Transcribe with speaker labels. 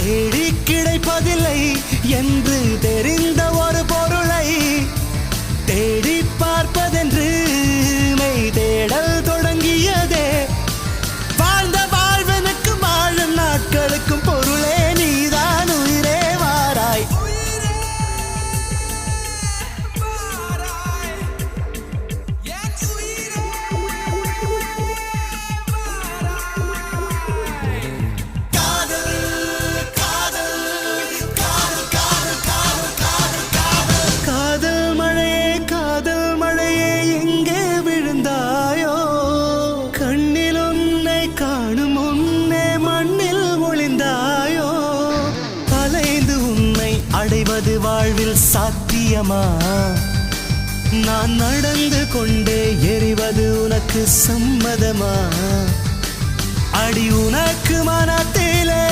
Speaker 1: தேடி கிடைப்பதில்லை என்று தெரிந்த ஒரு பொருளை தேடி பார்ப்பதென்று மெய் தேடல் தொடங்கியதே. வாழ்ந்த வாழ்வனுக்கு வாழும் நாட்களுக்கும் பொருளே நீதான் உயிரே வாராய். அடைவது வாழ்வில் சாத்தியமா? நான் நடந்து கொண்டே எறிவது உனக்கு சம்மதமா? அடி உனக்கு மனத்திலே